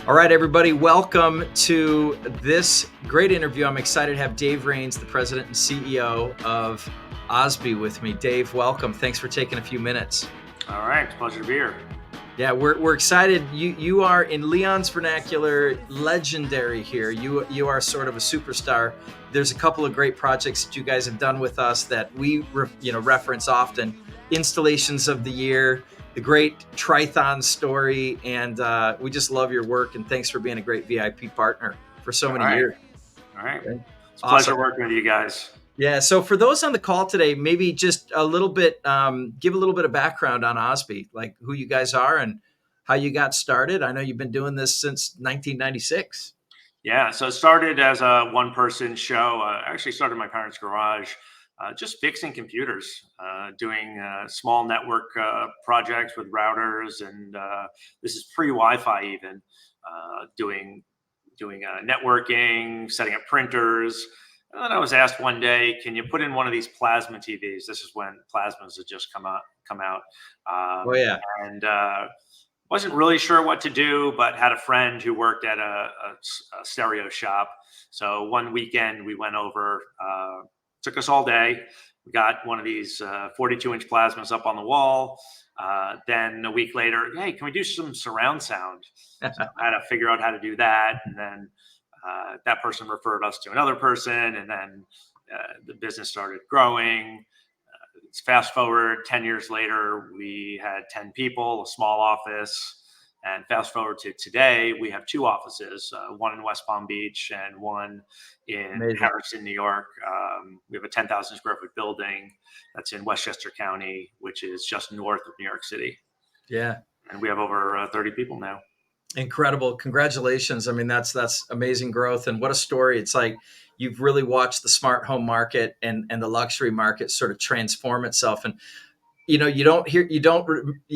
All right, everybody, welcome to this great interview. I'm excited to have Dave Rains, the president and CEO of Osbee, with me. Dave, welcome. Thanks for taking a few minutes. All right, it's a pleasure to be here. Yeah, we're excited. You are, in Leon's vernacular, legendary here. You are sort of a superstar. There's a couple of great projects that you guys have done with us that we reference often. Installations of the year, the great Trithon story, and we just love your work. And thanks for being a great VIP partner for so many years. All right, Okay. it's a pleasure working with you guys. Yeah. So for those on the call today, maybe just a little bit, give a little bit of background on Osbee, like who you guys are and how you got started. I know you've been doing this since 1996. Yeah, so it started as a one-person show. I actually started in my parents' garage, just fixing computers, doing small network projects with routers, and this is pre-Wi-Fi even, doing networking, setting up printers. And then I was asked one day, "Can you put in one of these plasma TVs?" This is when plasmas had just come out, Oh yeah. and wasn't really sure what to do, but had a friend who worked at a stereo shop. So one weekend we went over. Took us all day. We got one of these 42-inch plasmas up on the wall. Then a week later, hey, can we do some surround sound? So I had to figure out how to do that, and then that person referred us to another person, and then the business started growing. Fast forward 10 years later, we had 10 people, a small office. And fast forward to today, we have two offices, one in West Palm Beach and one in Amazing. Harrison, New York. We have a 10,000 square foot building that's in Westchester County, which is just north of New York City. Yeah. And we have over 30 people now. Incredible. Congratulations. I mean, that's amazing growth. And what a story. It's like you've really watched the smart home market and the luxury market sort of transform itself. And, you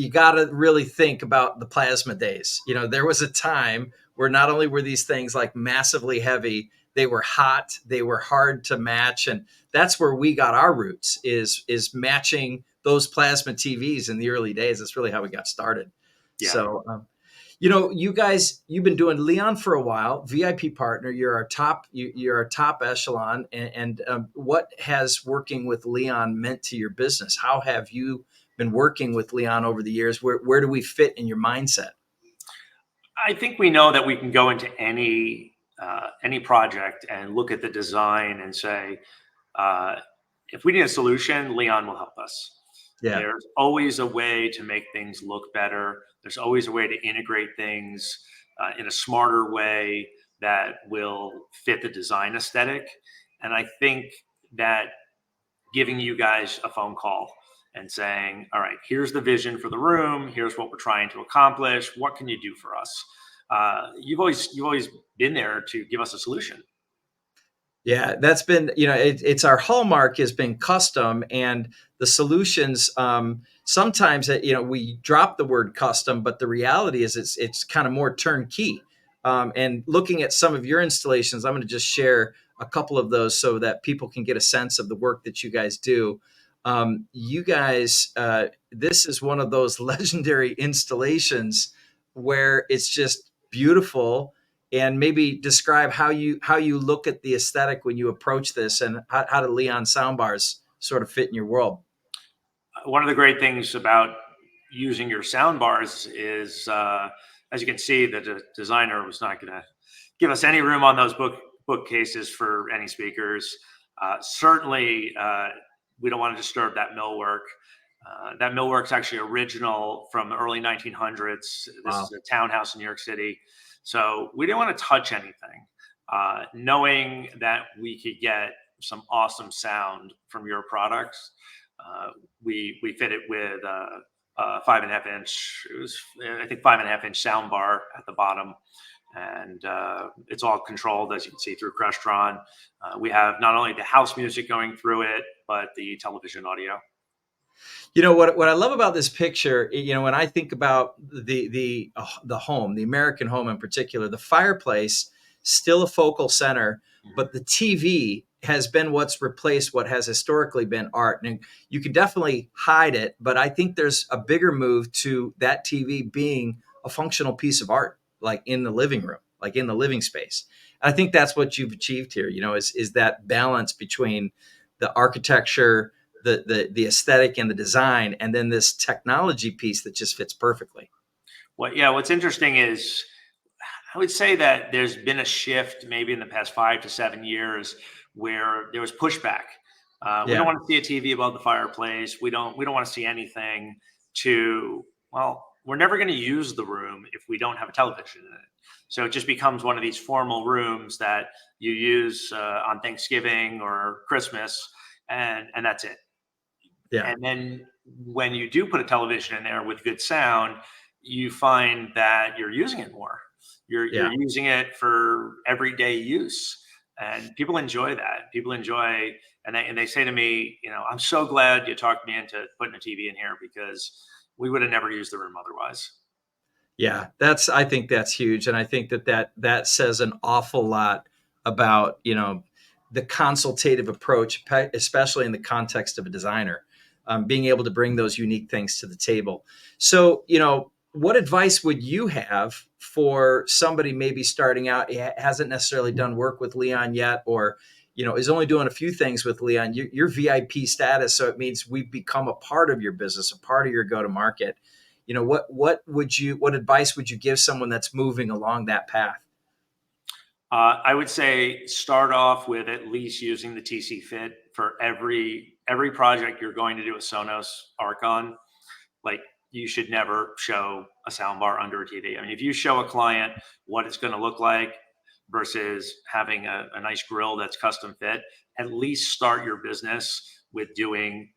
got to really think about the plasma days. There was a time where not only were these things like massively heavy, they were hot, they were hard to match. And that's where we got our roots is matching those plasma TVs in the early days. That's really how we got started. Yeah. So, you guys, you've been doing Leon for a while, VIP partner. You're our top echelon. And what has working with Leon meant to your business? How have you been working with Leon over the years? Where do we fit in your mindset? I think we know that we can go into any project and look at the design and say, if we need a solution, Leon will help us. Yeah. There's always a way to make things look better. There's always a way to integrate things in a smarter way that will fit the design aesthetic. And I think that giving you guys a phone call and saying, all right, here's the vision for the room. Here's what we're trying to accomplish. What can you do for us? You've always been there to give us a solution. Yeah, that's been, it's our hallmark has been custom, and the solutions, sometimes we drop the word custom, but the reality is it's kind of more turnkey. And looking at some of your installations, I'm going to just share a couple of those so that people can get a sense of the work that you guys do. You guys, this is one of those legendary installations where it's just beautiful. And maybe describe how you look at the aesthetic when you approach this, and how do Leon soundbars sort of fit in your world? One of the great things about using your soundbars is, as you can see, the designer was not going to give us any room on those bookcases for any speakers. Certainly, we don't want to disturb that millwork. That millwork's actually original from the early 1900s. This Wow. is a townhouse in New York City. So we didn't want to touch anything, knowing that we could get some awesome sound from your products. We fit it with a 5.5 inch. It was, I think, 5.5 inch sound bar at the bottom, and it's all controlled, as you can see, through Crestron. We have not only the house music going through it, but the television audio. What I love about this picture, when I think about the home, the American home in particular, the fireplace still a focal center, but the TV has been what's replaced what has historically been art. And you can definitely hide it, but I think there's a bigger move to that TV being a functional piece of art. like in the living room, like in the living space. And I think that's what you've achieved here, is that balance between the architecture, the aesthetic and the design, and then this technology piece that just fits perfectly. What's interesting is I would say that there's been a shift maybe in the past 5 to 7 years where there was pushback. We don't Yeah. want to see a TV above the fireplace. We don't want to see anything to, well, we're never going to use the room if we don't have a television in it. So it just becomes one of these formal rooms that you use on Thanksgiving or Christmas, and that's it. Yeah. And then when you do put a television in there with good sound, you find that you're using it more. You're Yeah. using it for everyday use, and people enjoy that. People enjoy, and they say to me, I'm so glad you talked me into putting a TV in here because we would have never used the room otherwise. Yeah, I think that's huge. And I think that says an awful lot about, the consultative approach, especially in the context of a designer, being able to bring those unique things to the table. So, what advice would you have for somebody maybe starting out, hasn't necessarily done work with Leon yet, or, is only doing a few things with Leon, your VIP status. So it means we've become a part of your business, a part of your go-to-market. What advice would you give someone that's moving along that path? I would say start off with at least using the TC Fit for every project you're going to do a Sonos Arc on. Like, you should never show a soundbar under a TV. I mean, if you show a client what it's going to look like versus having a nice grill that's custom fit, at least start your business with doing,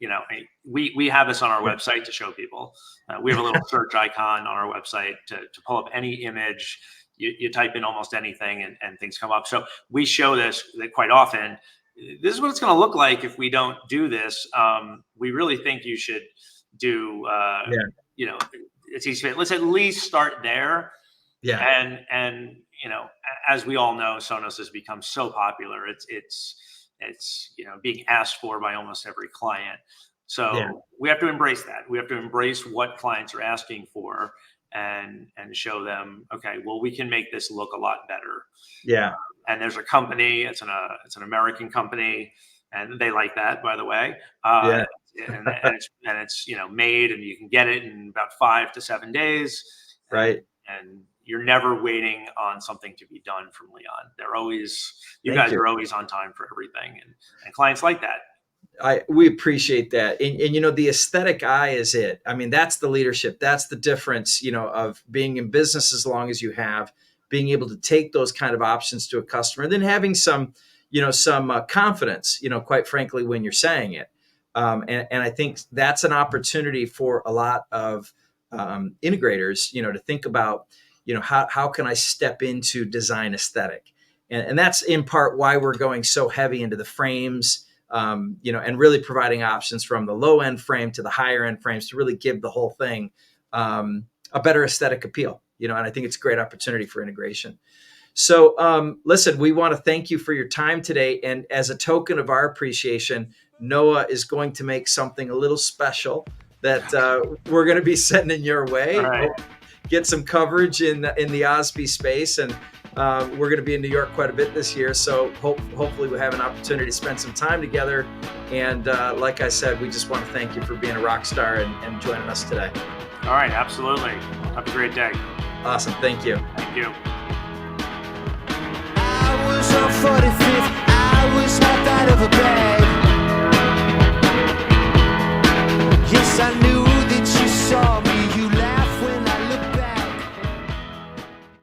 we have this on our website to show people. We have a little search icon on our website to pull up any image. You type in almost anything and things come up. So we show this quite often. This is what it's going to look like if we don't do this. We really think you should do, it's easy. Let's at least start there. Yeah. And as we all know, Sonos has become so popular. It's being asked for by almost every client. So we have to embrace that. We have to embrace what clients are asking for and show them, okay, well, we can make this look a lot better. Yeah. And there's a company, it's an American company, and they like that, by the way. And it's made, and you can get it in about 5 to 7 days. Right. And you're never waiting on something to be done from Leon. You guys are always on time for everything, and clients like that. We appreciate that. And the aesthetic eye is it. I mean, that's the leadership. That's the difference, of being in business as long as you have, being able to take those kind of options to a customer, and then having some confidence, quite frankly, when you're saying it. And I think that's an opportunity for a lot of integrators, to think about, how can I step into design aesthetic? And that's in part why we're going so heavy into the frames, and really providing options from the low end frame to the higher end frames to really give the whole thing a better aesthetic appeal, and I think it's a great opportunity for integration. So listen, we want to thank you for your time today. And as a token of our appreciation, Noah is going to make something a little special that we're going to be sending your way. All right. Get some coverage in the Osbee space. And we're going to be in New York quite a bit this year. So hopefully we'll have an opportunity to spend some time together. And like I said, we just want to thank you for being a rock star and joining us today. All right. Absolutely. Have a great day. Awesome. Thank you. Thank you. I was on 45th, I was hopped out of a bed. Yes, I knew